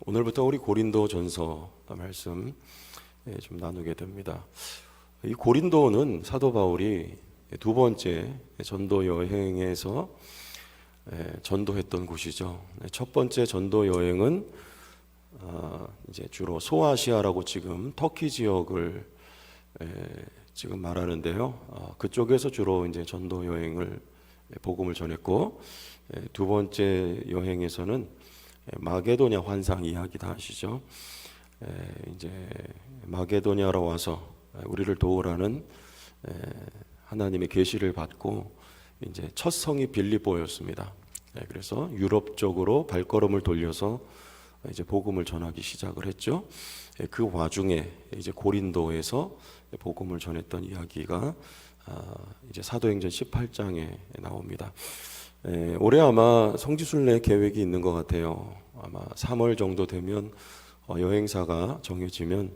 오늘부터 우리 고린도 전서 말씀 좀 나누게 됩니다. 이 고린도는 사도 바울이 두 번째 전도 여행에서 전도했던 곳이죠. 첫 번째 전도 여행은 이제 주로 소아시아라고 지금 터키 지역을 지금 말하는데요. 그쪽에서 주로 이제 전도 여행을 복음을 전했고, 두 번째 여행에서는 마게도냐 환상 이야기 다 아시죠? 이제 마게도냐로 와서 우리를 도우라는 하나님의 계시를 받고 이제 첫 성이 빌립보였습니다. 그래서 유럽 쪽으로 발걸음을 돌려서 이제 복음을 전하기 시작을 했죠. 그 와중에 이제 고린도에서 복음을 전했던 이야기가 이제 사도행전 18장에 나옵니다. 올해 아마 성지순례 계획이 있는 것 같아요. 아마 3월 정도 되면 여행사가 정해지면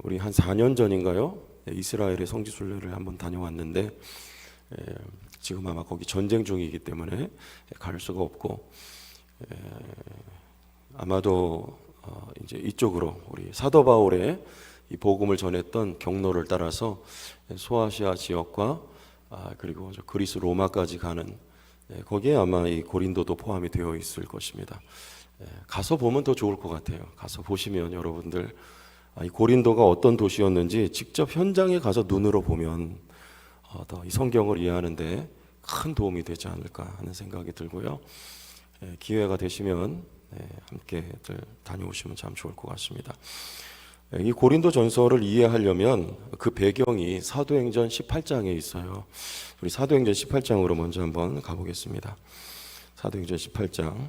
우리 한 4년 전인가요? 이스라엘에 성지순례를 한번 다녀왔는데 지금 아마 거기 전쟁 중이기 때문에 갈 수가 없고, 아마도 이제 이쪽으로 우리 사도 바울의 이 복음을 전했던 경로를 따라서 소아시아 지역과 그리고 그리스 로마까지 가는, 거기에 아마 이 고린도도 포함이 되어 있을 것입니다. 가서 보면 더 좋을 것 같아요. 가서 보시면 여러분들 이 고린도가 어떤 도시였는지 직접 현장에 가서 눈으로 보면 더 이 성경을 이해하는데 큰 도움이 되지 않을까 하는 생각이 들고요. 기회가 되시면 함께들 다녀오시면 참 좋을 것 같습니다. 이 고린도 전서를 이해하려면 그 배경이 사도행전 18장에 있어요. 우리 사도행전 18장으로 먼저 한번 가보겠습니다. 사도행전 18장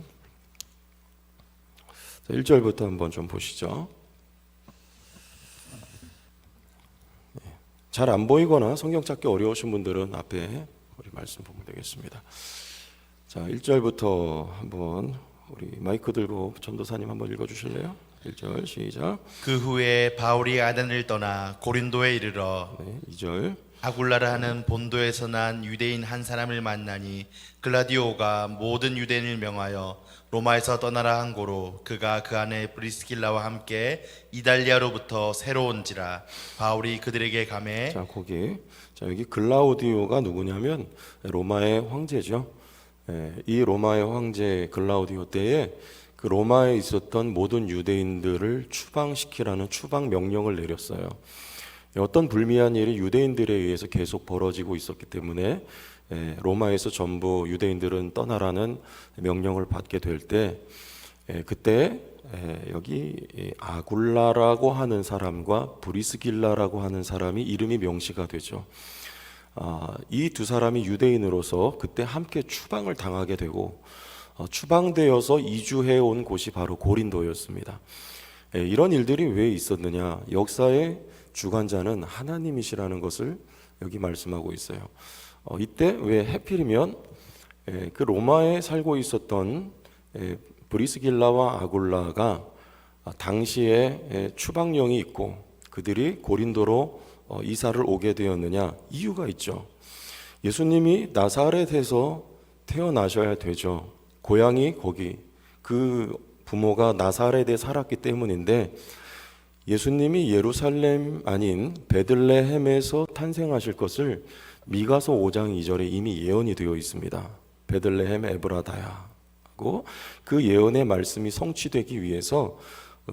1절부터 한번 좀 보시죠. 잘 안 보이거나 성경 찾기 어려우신 분들은 앞에 우리 말씀 보면 되겠습니다. 자, 1절부터 한번 우리 마이크 들고 전도사님 한번 읽어주실래요? 1절 시작. 그 후에 바울이 아덴을 떠나 고린도에 이르러 2절. 아굴라라 하는 본도에서 난 유대인 한 사람을 만나니 글라디오가 모든 유대인을 명하여 로마에서 떠나라 한 고로 그가 그 안에 브리스길라와 함께 이달리아로부터 새로 온지라. 바울이 그들에게 가매. 자, 여기 글라우디오가 누구냐면 로마의 황제죠. 이 로마의 황제 글라우디오 때에 그 로마에 있었던 모든 유대인들을 추방시키라는 추방 명령을 내렸어요. 어떤 불미한 일이 유대인들에 의해서 계속 벌어지고 있었기 때문에 로마에서 전부 유대인들은 떠나라는 명령을 받게 될 때, 그때 여기 아굴라라고 하는 사람과 브리스길라라고 하는 사람이 이름이 명시가 되죠. 이 두 사람이 유대인으로서 그때 함께 추방을 당하게 되고, 추방되어서 이주해 온 곳이 바로 고린도였습니다. 이런 일들이 왜 있었느냐? 역사의 주관자는 하나님이시라는 것을 여기 말씀하고 있어요. 이때 왜 하필이면 그 로마에 살고 있었던 브리스길라와 아굴라가 당시에 추방령이 있고 그들이 고린도로 이사를 오게 되었느냐? 이유가 있죠. 예수님이 나사렛에서 태어나셔야 되죠. 고향이 거기, 그 부모가 나사렛에 살았기 때문인데 예수님이 예루살렘 아닌 베들레헴에서 탄생하실 것을 미가서 5장 2절에 이미 예언이 되어 있습니다. 베들레헴 에브라다야고, 그 예언의 말씀이 성취되기 위해서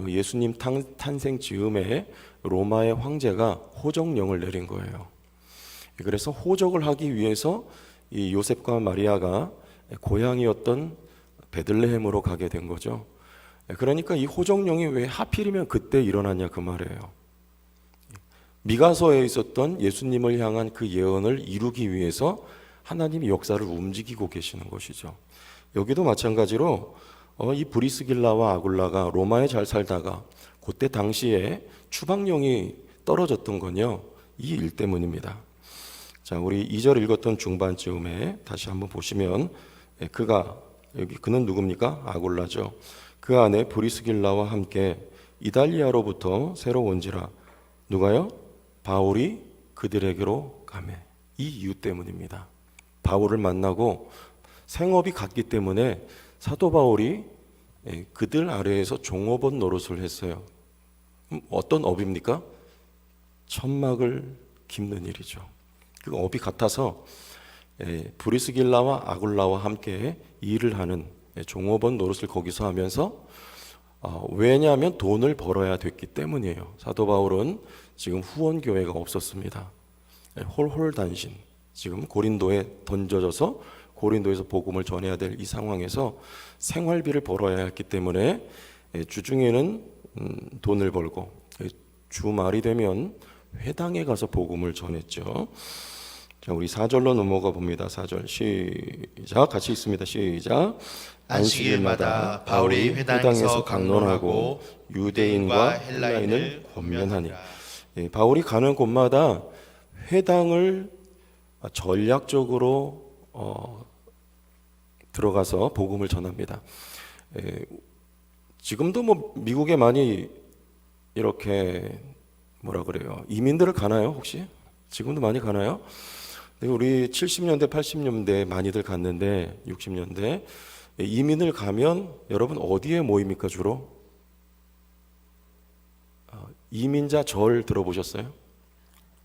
예수님 탄생 즈음에 로마의 황제가 호적령을 내린 거예요. 그래서 호적을 하기 위해서 이 요셉과 마리아가 고향이었던 베들레헴으로 가게 된 거죠. 그러니까 이 호적령이 왜 하필이면 그때 일어났냐 그 말이에요. 미가서에 있었던 예수님을 향한 그 예언을 이루기 위해서 하나님이 역사를 움직이고 계시는 것이죠. 여기도 마찬가지로 이 브리스길라와 아굴라가 로마에 잘 살다가 그때 당시에 추방령이 떨어졌던 건요, 이 일 때문입니다. 자, 우리 2절 읽었던 중반쯤에 다시 한번 보시면 그는 누굽니까? 아굴라죠. 그 안에 브리스길라와 함께 이달리아로부터 새로 온지라. 누가요? 바울이 그들에게로 가매. 이 이유 때문입니다. 바울을 만나고 생업이 같기 때문에 사도 바울이 그들 아래에서 종업원 노릇을 했어요. 어떤 업입니까? 천막을 깁는 일이죠. 그 업이 같아서 브리스길라와 아굴라와 함께 일을 하는 종업원 노릇을 거기서 하면서 왜냐하면 돈을 벌어야 됐기 때문이에요. 사도 바울은 지금 후원 교회가 없었습니다. 홀홀단신, 지금 고린도에 던져져서 고린도에서 복음을 전해야 될 이 상황에서 생활비를 벌어야 했기 때문에 주중에는 돈을 벌고 주말이 되면 회당에 가서 복음을 전했죠. 자, 우리 4절로 넘어가 봅니다. 4절 시작. 같이 읽습니다. 시작. 안식일마다 바울이 회당에서 강론하고 유대인과 헬라인을 권면하니. 바울이 가는 곳마다 회당을 전략적으로 들어가서 복음을 전합니다. 지금도 뭐 미국에 많이 이렇게 뭐라 그래요? 이민들을 가나요, 혹시? 지금도 많이 가나요? 우리 70년대, 80년대 많이들 갔는데 60년대 이민을 가면 여러분 어디에 모입니까 주로? 이민자 절 들어보셨어요?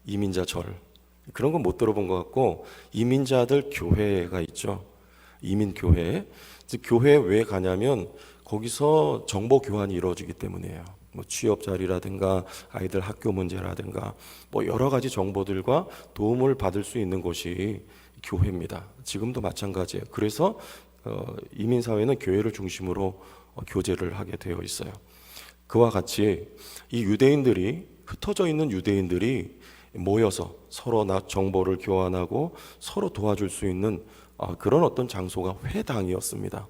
이민자 절. 그런 건 못 들어본 것 같고 이민자들 교회가 있죠. 이민교회. 교회에 왜 가냐면 거기서 정보 교환이 이루어지기 때문이에요. 뭐 취업 자리라든가 아이들 학교 문제라든가 뭐 여러 가지 정보들과 도움을 받을 수 있는 곳이 교회입니다. 지금도 마찬가지예요. 그래서 이민 사회는 교회를 중심으로 교제를 하게 되어 있어요. 그와 같이 이 유대인들이 흩어져 있는 유대인들이 모여서 서로 정보를 교환하고 서로 도와줄 수 있는 그런 어떤 장소가 회당이었습니다.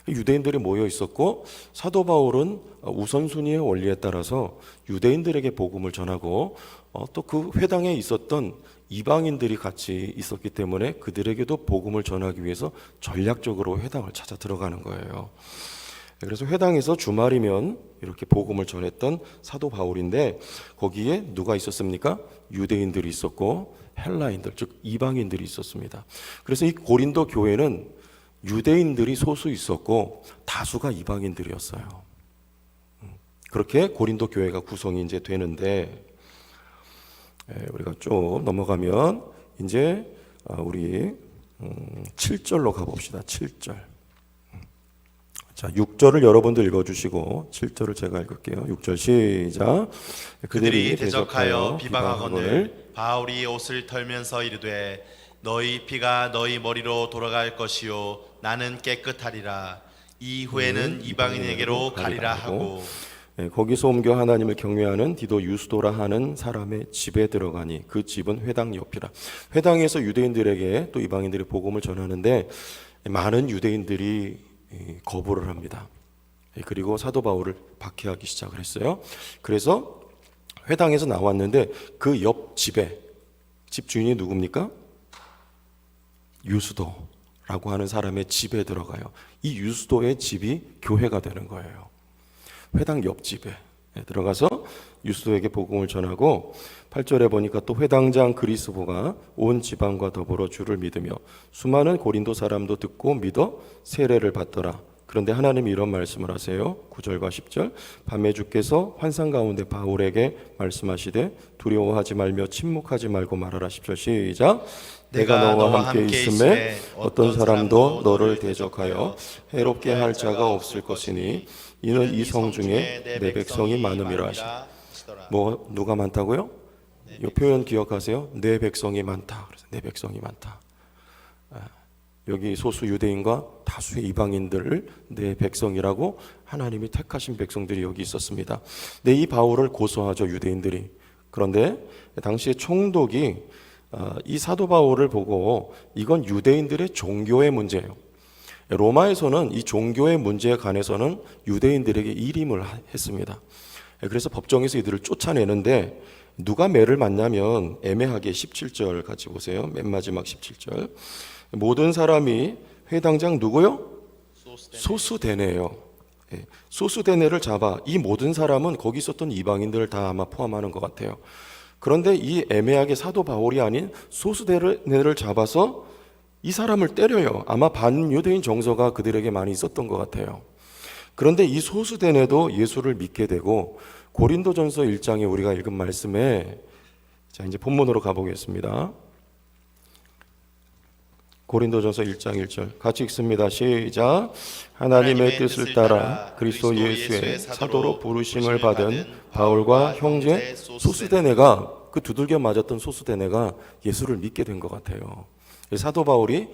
유대인들이 모여 있었고 사도 바울은 우선순위의 원리에 따라서 유대인들에게 복음을 전하고 또 그 회당에 있었던 이방인들이 같이 있었기 때문에 그들에게도 복음을 전하기 위해서 전략적으로 회당을 찾아 들어가는 거예요. 그래서 회당에서 주말이면 이렇게 복음을 전했던 사도 바울인데 거기에 누가 있었습니까? 유대인들이 있었고 헬라인들, 즉 이방인들이 있었습니다. 그래서 이 고린도 교회는 유대인들이 소수 있었고 다수가 이방인들이었어요. 그렇게 고린도 교회가 구성이 이제 되는데 우리가 쭉 넘어가면 이제 우리 7절로 가봅시다. 7절. 자, 6절을 여러분들 읽어주시고 7절을 제가 읽을게요. 6절 시작. 그들이 대적하여 비방하거늘 바울이 옷을 털면서 이르되 너희 피가 너희 머리로 돌아갈 것이요 나는 깨끗하리라. 이후에는 이방인에게로 가리라 하고 거기서 옮겨 하나님을 경외하는 디도 유스도라 하는 사람의 집에 들어가니 그 집은 회당 옆이라. 회당에서 유대인들에게 또 이방인들이 복음을 전하는데 많은 유대인들이 거부를 합니다. 그리고 사도 바울을 박해하기 시작을 했어요. 그래서 회당에서 나왔는데 그 옆 집에 집 주인이 누굽니까? 유스도라고 하는 사람의 집에 들어가요. 이 유스도의 집이 교회가 되는 거예요. 회당 옆집에 들어가서 유스도에게 복음을 전하고 8절에 보니까 또 회당장 그리스보가 온 지방과 더불어 주를 믿으며 수많은 고린도 사람도 듣고 믿어 세례를 받더라. 그런데 하나님이 이런 말씀을 하세요. 9절과 10절. 밤에 주께서 환상 가운데 바울에게 말씀하시되 두려워하지 말며 침묵하지 말고 말하라. 10절 시작. 내가 너와 함께 있음에 어떤 사람도 너를 대적하여 해롭게 할 자가 없을 것이니 이는 이 성 중에 내 백성이 많음이라 하시. 뭐 누가 많다고요? 이 표현 기억하세요. 내 백성이 많다. 그래서 내 백성이 많다. 여기 소수 유대인과 다수의 이방인들을 내 백성이라고 하나님이 택하신 백성들이 여기 있었습니다. 네, 이 바울을 고소하죠, 유대인들이. 그런데 당시에 총독이 이 사도 바울을 보고 이건 유대인들의 종교의 문제예요. 로마에서는 이 종교의 문제에 관해서는 유대인들에게 일임을 했습니다. 그래서 법정에서 이들을 쫓아내는데 누가 매를 맞냐면 애매하게 17절 같이 보세요. 맨 마지막 17절. 모든 사람이 회당장 누구요? 소수대네요. 소수대네를 잡아. 이 모든 사람은 거기 있었던 이방인들을 다 아마 포함하는 것 같아요. 그런데 이 애매하게 사도 바울이 아닌 소수대네를 잡아서 이 사람을 때려요. 아마 반유대인 정서가 그들에게 많이 있었던 것 같아요. 그런데 이 소수대네도 예수를 믿게 되고 고린도전서 1장에 우리가 읽은 말씀에 자 이제 본문으로 가보겠습니다. 고린도전서 1장 1절 같이 읽습니다. 시작. 하나님의 뜻을 따라 그리스도 예수의 사도로 부르심을 받은 바울과 형제 소수대네가 그 두들겨 맞았던 소수대네가 예수를 믿게 된 것 같아요. 사도 바울이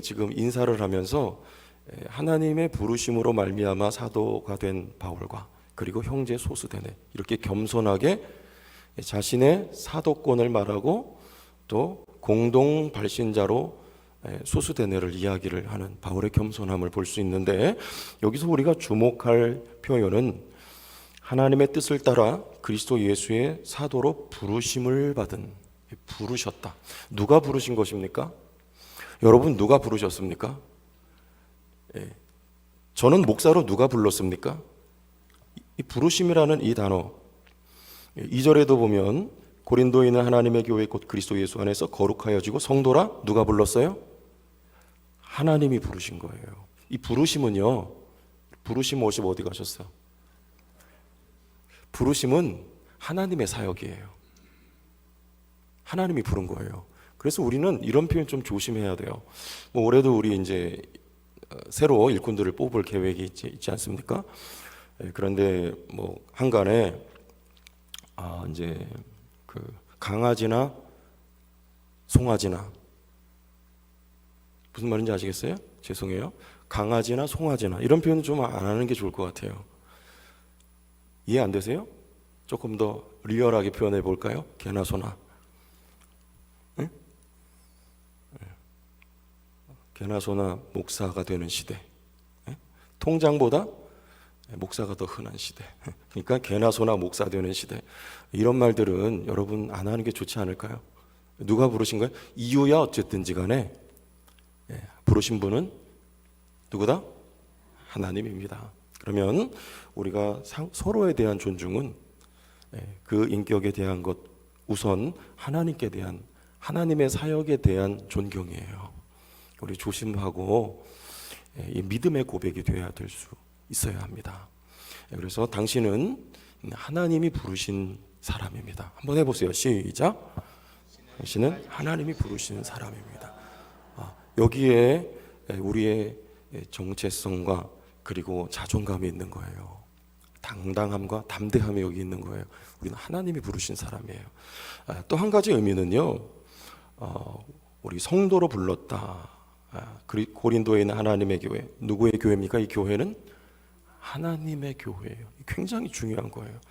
지금 인사를 하면서 하나님의 부르심으로 말미암아 사도가 된 바울과 그리고 형제 소수대네 이렇게 겸손하게 자신의 사도권을 말하고 또 공동 발신자로 소수대네를 이야기를 하는 바울의 겸손함을 볼 수 있는데 여기서 우리가 주목할 표현은 하나님의 뜻을 따라 그리스도 예수의 사도로 부르심을 받은 부르셨다. 누가 부르신 것입니까? 여러분 누가 부르셨습니까? 저는 목사로 누가 불렀습니까? 이 부르심이라는 이 단어 2절에도 보면 고린도에 있는 하나님의 교회 곧 그리스도 예수 안에서 거룩하여지고 성도라 누가 불렀어요? 하나님이 부르신 거예요. 이 부르심은요. 부르심 옷이 어디 가셨어요? 부르심은 하나님의 사역이에요. 하나님이 부른 거예요. 그래서 우리는 이런 표현 좀 조심해야 돼요. 뭐 올해도 우리 이제 새로 일꾼들을 뽑을 계획이 있지 않습니까? 그런데 뭐 한간에 이제 그 강아지나 송아지나 무슨 말인지 아시겠어요? 죄송해요. 강아지나 송아지나 이런 표현은 좀 안 하는 게 좋을 것 같아요. 이해 안 되세요? 조금 더 리얼하게 표현해 볼까요? 개나 소나. 응? 개나 소나 목사가 되는 시대. 통장보다 목사가 더 흔한 시대. 그러니까 개나 소나 목사 되는 시대. 이런 말들은 여러분 안 하는 게 좋지 않을까요? 누가 부르신 거예요? 이유야 어쨌든지 간에 부르신 분은 누구다? 하나님입니다. 그러면 우리가 서로에 대한 존중은 그 인격에 대한 것 우선 하나님께 대한 하나님의 사역에 대한 존경이에요. 우리 조심하고 이 믿음의 고백이 되어야 될 수 있어야 합니다. 그래서 당신은 하나님이 부르신 사람입니다. 한번 해보세요. 시작. 당신은 하나님이 부르신 사람입니다. 여기에 우리의 정체성과 그리고 자존감이 있는 거예요. 당당함과 담대함이 여기 있는 거예요. 우리는 하나님이 부르신 사람이에요. 또 한 가지 의미는요. 우리 성도로 불렀다. 고린도에 있는 하나님의 교회. 누구의 교회입니까? 이 교회는 하나님의 교회예요. 굉장히 중요한 거예요.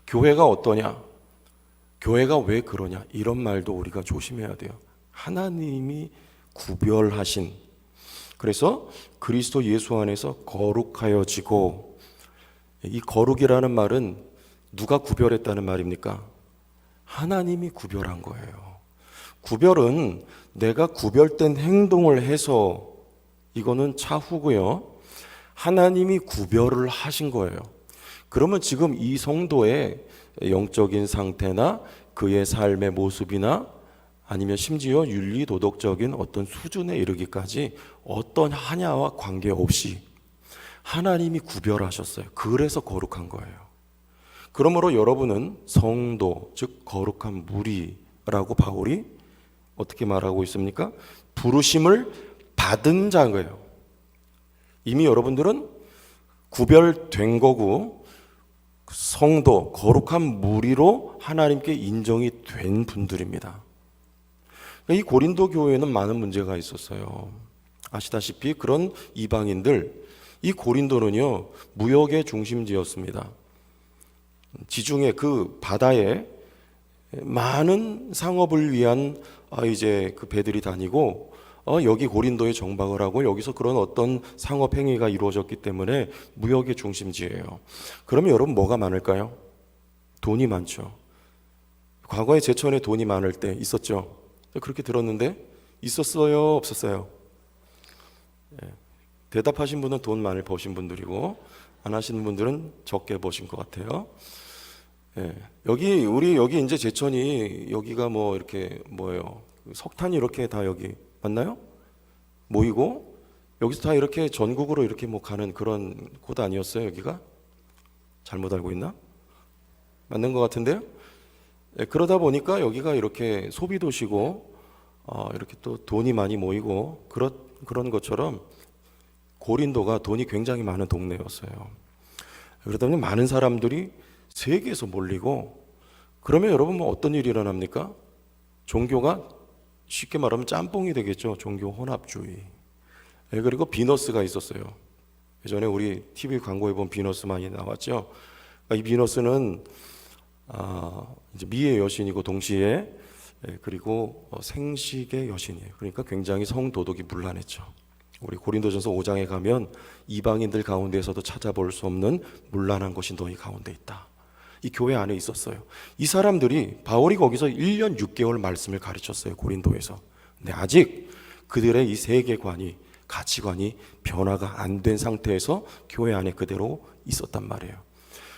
교회가 어떠냐? 교회가 왜 그러냐? 이런 말도 우리가 조심해야 돼요. 하나님이 구별하신 그래서 그리스도 예수 안에서 거룩하여지고 이 거룩이라는 말은 누가 구별했다는 말입니까? 하나님이 구별한 거예요. 구별은 내가 구별된 행동을 해서 이거는 차후고요. 하나님이 구별을 하신 거예요. 그러면 지금 이 성도의 영적인 상태나 그의 삶의 모습이나 아니면 심지어 윤리 도덕적인 어떤 수준에 이르기까지 어떤 하냐와 관계없이 하나님이 구별하셨어요. 그래서 거룩한 거예요. 그러므로 여러분은 성도, 즉 거룩한 무리라고 바울이 어떻게 말하고 있습니까? 부르심을 받은 자예요. 이미 여러분들은 구별된 거고 성도, 거룩한 무리로 하나님께 인정이 된 분들입니다. 이 고린도 교회는 많은 문제가 있었어요. 아시다시피 그런 이방인들, 이 고린도는요 무역의 중심지였습니다. 지중해 그 바다에 많은 상업을 위한 이제 그 배들이 다니고 여기 고린도에 정박을 하고 여기서 그런 어떤 상업 행위가 이루어졌기 때문에 무역의 중심지예요. 그러면 여러분 뭐가 많을까요? 돈이 많죠. 과거에 제천에 돈이 많을 때 있었죠. 그렇게 들었는데 있었어요? 없었어요? 대답하신 분은 돈 많이 버신 분들이고 안 하시는 분들은 적게 버신 것 같아요. 여기 이제 제천이 여기가 뭐 이렇게 뭐예요? 석탄이 이렇게 다 여기 맞나요? 모이고 여기서 다 이렇게 전국으로 이렇게 뭐 가는 그런 곳 아니었어요? 여기가? 잘못 알고 있나? 맞는 것 같은데요? 네, 그러다 보니까 여기가 이렇게 소비 도시고 이렇게 또 돈이 많이 모이고 그런 것처럼 고린도가 돈이 굉장히 많은 동네였어요. 그러다 보니 많은 사람들이 세계에서 몰리고, 그러면 여러분 뭐 어떤 일이 일어납니까? 종교가 쉽게 말하면 짬뽕이 되겠죠. 종교 혼합주의. 네, 그리고 비너스가 있었어요. 예전에 우리 TV 광고에 보면 비너스 많이 나왔죠. 이 비너스는 이제 미의 여신이고 동시에 그리고 생식의 여신이에요. 그러니까 굉장히 성도덕이 문란했죠. 우리 고린도전서 5장에 가면 이방인들 가운데에서도 찾아볼 수 없는 문란한 것이 너희 가운데 있다. 이 교회 안에 있었어요. 이 사람들이 바울이 거기서 1년 6개월 말씀을 가르쳤어요. 고린도에서. 근데 아직 그들의 이 세계관이, 가치관이 변화가 안 된 상태에서 교회 안에 그대로 있었단 말이에요.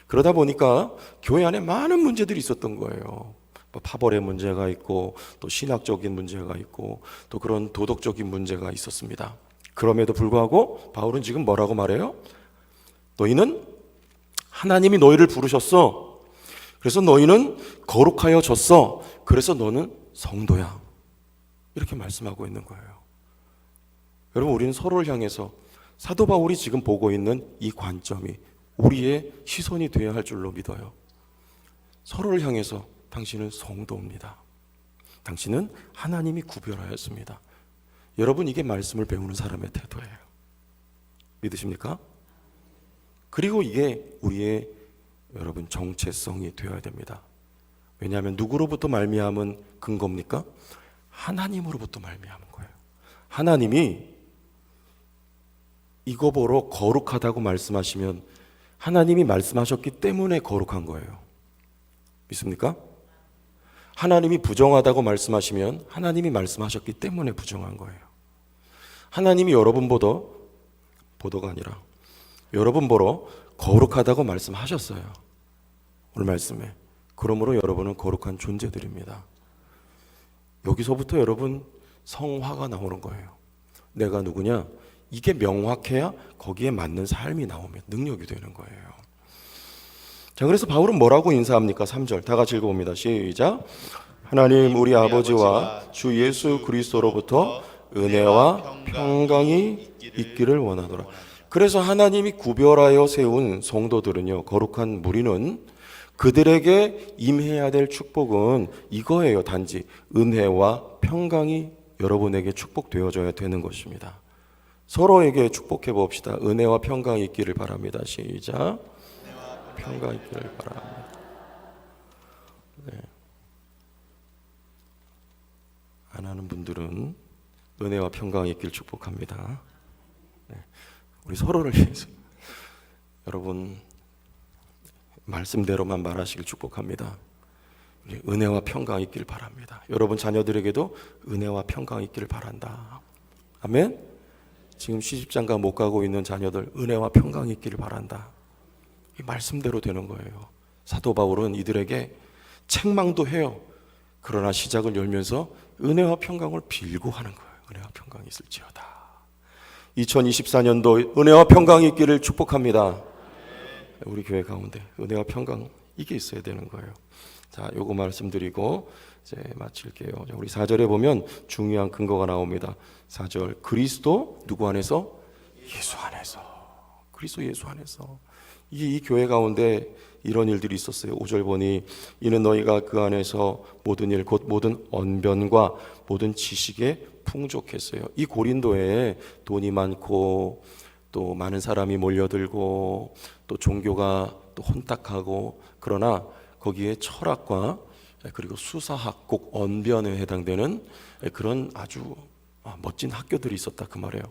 그러다 보니까 교회 안에 많은 문제들이 있었던 거예요. 파벌의 문제가 있고 또 신학적인 문제가 있고 또 그런 도덕적인 문제가 있었습니다. 그럼에도 불구하고 바울은 지금 뭐라고 말해요? 너희는 하나님이 너희를 부르셨어. 그래서 너희는 거룩하여졌어. 그래서 너는 성도야. 이렇게 말씀하고 있는 거예요. 여러분, 우리는 서로를 향해서 사도 바울이 지금 보고 있는 이 관점이 우리의 시선이 되어야 할 줄로 믿어요. 서로를 향해서 당신은 성도입니다. 당신은 하나님이 구별하였습니다. 여러분, 이게 말씀을 배우는 사람의 태도예요. 믿으십니까? 그리고 이게 우리의 여러분 정체성이 되어야 됩니다. 왜냐하면 누구로부터 말미암은 근거입니까? 하나님으로부터 말미암은 거예요. 하나님이 이거 보러 거룩하다고 말씀하시면 하나님이 말씀하셨기 때문에 거룩한 거예요. 믿습니까? 하나님이 부정하다고 말씀하시면 하나님이 말씀하셨기 때문에 부정한 거예요. 하나님이 여러분 보도가 아니라 여러분 보러 거룩하다고 말씀하셨어요. 오늘 말씀에. 그러므로 여러분은 거룩한 존재들입니다. 여기서부터 여러분 성화가 나오는 거예요. 내가 누구냐? 이게 명확해야 거기에 맞는 삶이 나오면 능력이 되는 거예요. 자, 그래서 바울은 뭐라고 인사합니까? 3절 다 같이 읽어봅니다. 시작. 하나님 우리 아버지와 주 예수 그리스도로부터 은혜와 평강이 있기를 원하노라. 그래서 하나님이 구별하여 세운 성도들은요, 거룩한 무리는 그들에게 임해야 될 축복은 이거예요. 단지 은혜와 평강이 여러분에게 축복되어져야 되는 것입니다. 서로에게 축복해 봅시다. 은혜와 평강이 있기를 바랍니다. 시작. 평강 있기를 바랍니다. 네. 안 하는 분들은 은혜와 평강이 있기를 축복합니다. 네. 우리 서로를 위해서 여러분 말씀대로만 말하시길 축복합니다. 은혜와 평강이 있기를 바랍니다. 여러분 자녀들에게도 은혜와 평강이 있기를 바란다. 아멘. 지금 시집장가 못 가고 있는 자녀들 은혜와 평강이 있기를 바란다. 이 말씀대로 되는 거예요. 사도 바울은 이들에게 책망도 해요. 그러나 시작을 열면서 은혜와 평강을 빌고 하는 거예요. 은혜와 평강이 있을지어다. 2024년도 은혜와 평강이 있기를 축복합니다. 우리 교회 가운데 은혜와 평강 이게 있어야 되는 거예요. 자, 요거 말씀드리고 이제 마칠게요. 우리 4절에 보면 중요한 근거가 나옵니다. 4절 그리스도 누구 안에서? 예수 안에서. 그리스도 예수 안에서. 이 교회 가운데 이런 일들이 있었어요. 5절 보니 이는 너희가 그 안에서 모든 일 곧 모든 언변과 모든 지식에 풍족했어요. 이 고린도에 돈이 많고 또 많은 사람이 몰려들고 또 종교가 또 혼탁하고 그러나 거기에 철학과 그리고 수사학 꼭 언변에 해당되는 그런 아주 멋진 학교들이 있었다 그 말이에요.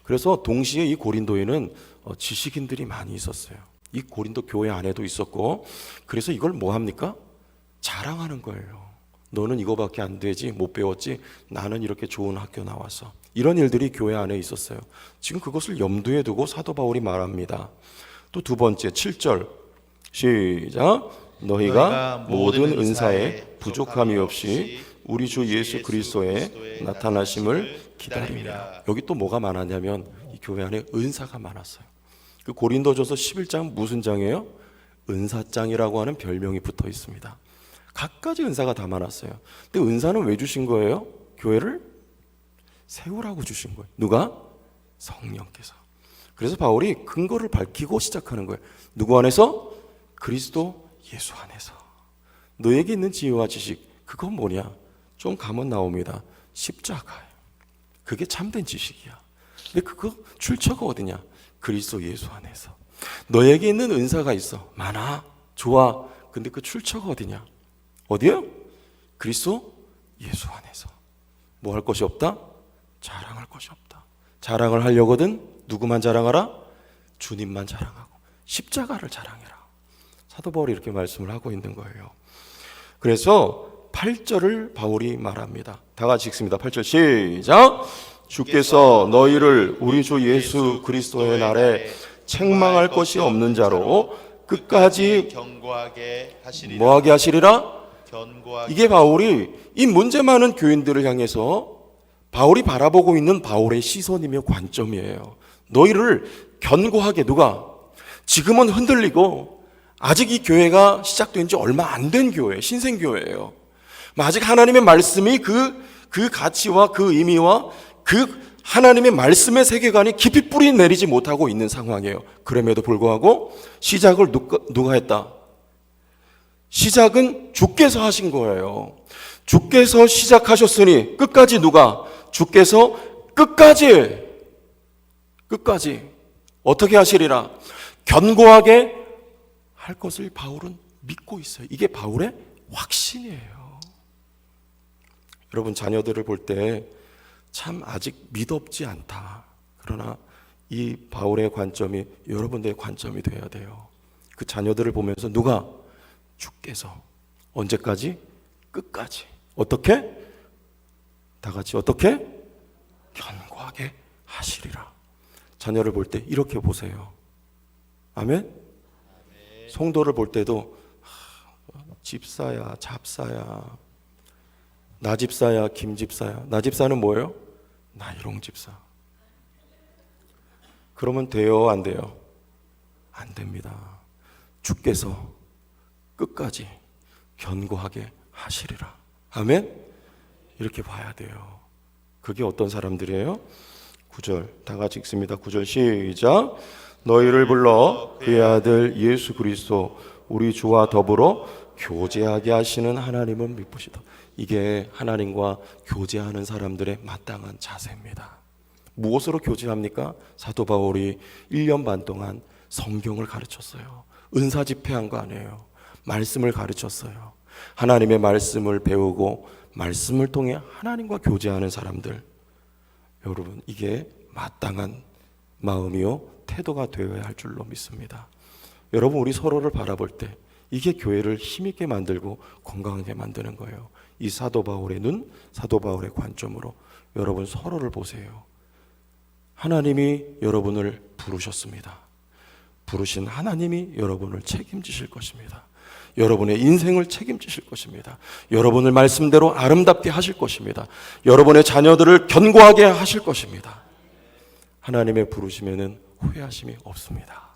그래서 동시에 이 고린도에는 지식인들이 많이 있었어요. 이 고린도 교회 안에도 있었고 그래서 이걸 뭐 합니까? 자랑하는 거예요. 너는 이거밖에 안 되지 못 배웠지 나는 이렇게 좋은 학교 나왔어. 이런 일들이 교회 안에 있었어요. 지금 그것을 염두에 두고 사도 바울이 말합니다. 또 두 번째 7절 시작. 너희가 모든 은사에 부족함이 없이 우리 주 예수 그리스도의 나타나심을 기다립니다. 여기 또 뭐가 많았냐면 이 교회 안에 은사가 많았어요. 그 고린도전서 11장 무슨 장이에요? 은사장이라고 하는 별명이 붙어 있습니다. 갖가지 은사가 다 많았어요. 근데 은사는 왜 주신 거예요? 교회를 세우라고 주신 거예요. 누가? 성령께서. 그래서 바울이 근거를 밝히고 시작하는 거예요. 누구 안에서? 그리스도 예수 안에서. 너에게 있는 지혜와 지식, 그건 뭐냐? 좀 가면 나옵니다. 십자가예요. 그게 참된 지식이야. 근데 그거 출처가 어디냐? 그리스도 예수 안에서. 너에게 있는 은사가 있어. 많아. 좋아. 근데 그 출처가 어디냐? 어디요? 그리스도 예수 안에서. 뭐 할 것이 없다? 자랑할 것이 없다. 자랑을 하려거든 누구만 자랑하라? 주님만 자랑하고 십자가를 자랑해라. 사도 바울이 이렇게 말씀을 하고 있는 거예요. 그래서 8절을 바울이 말합니다. 다 같이 읽습니다. 8절 시작. 주께서 너희를 우리 주 예수 그리스도의 날에 책망할 것이 없는 자로 끝까지 견고하게 하시리라. 뭐하게 하시리라? 견고하게. 이게 바울이 이 문제 많은 교인들을 향해서 바울이 바라보고 있는 바울의 시선이며 관점이에요. 너희를 견고하게, 누가? 지금은 흔들리고 아직 이 교회가 시작된 지 얼마 안 된 교회, 신생교회예요. 아직 하나님의 말씀이 그 가치와 그 의미와 그 하나님의 말씀의 세계관이 깊이 뿌리 내리지 못하고 있는 상황이에요. 그럼에도 불구하고 시작을 누가 했다? 시작은 주께서 하신 거예요. 주께서 시작하셨으니 끝까지 누가? 주께서 끝까지 어떻게 하시리라? 견고하게 할 것을 바울은 믿고 있어요. 이게 바울의 확신이에요. 여러분, 자녀들을 볼 때 참 아직 믿업지 않다. 그러나 이 바울의 관점이 여러분들의 관점이 돼야 돼요. 그 자녀들을 보면서 누가? 주께서 언제까지? 끝까지. 어떻게? 다 같이 어떻게? 견고하게 하시리라. 자녀를 볼 때 이렇게 보세요. 아멘? 성도를 볼 때도 집사야, 잡사야, 나 집사야, 김 집사야. 나 집사는 뭐예요? 나이롱 집사. 그러면 돼요, 안 돼요? 안 됩니다. 주께서 끝까지 견고하게 하시리라. 아멘? 이렇게 봐야 돼요. 그게 어떤 사람들이에요? 9절 다 같이 읽습니다. 9절 시작. 너희를 불러 그의 아들 예수 그리스도 우리 주와 더불어 교제하게 하시는 하나님은 미쁘시다. 이게 하나님과 교제하는 사람들의 마땅한 자세입니다. 무엇으로 교제합니까? 사도 바울이 1년 반 동안 성경을 가르쳤어요. 은사 집회한 거 아니에요. 말씀을 가르쳤어요. 하나님의 말씀을 배우고 말씀을 통해 하나님과 교제하는 사람들, 여러분, 이게 마땅한 마음이요 태도가 되어야 할 줄로 믿습니다. 여러분, 우리 서로를 바라볼 때 이게 교회를 힘있게 만들고 건강하게 만드는 거예요. 이 사도 바울의 눈, 사도 바울의 관점으로 여러분 서로를 보세요. 하나님이 여러분을 부르셨습니다. 부르신 하나님이 여러분을 책임지실 것입니다. 여러분의 인생을 책임지실 것입니다. 여러분을 말씀대로 아름답게 하실 것입니다. 여러분의 자녀들을 견고하게 하실 것입니다. 하나님의 부르심에는 후회하심이 없습니다.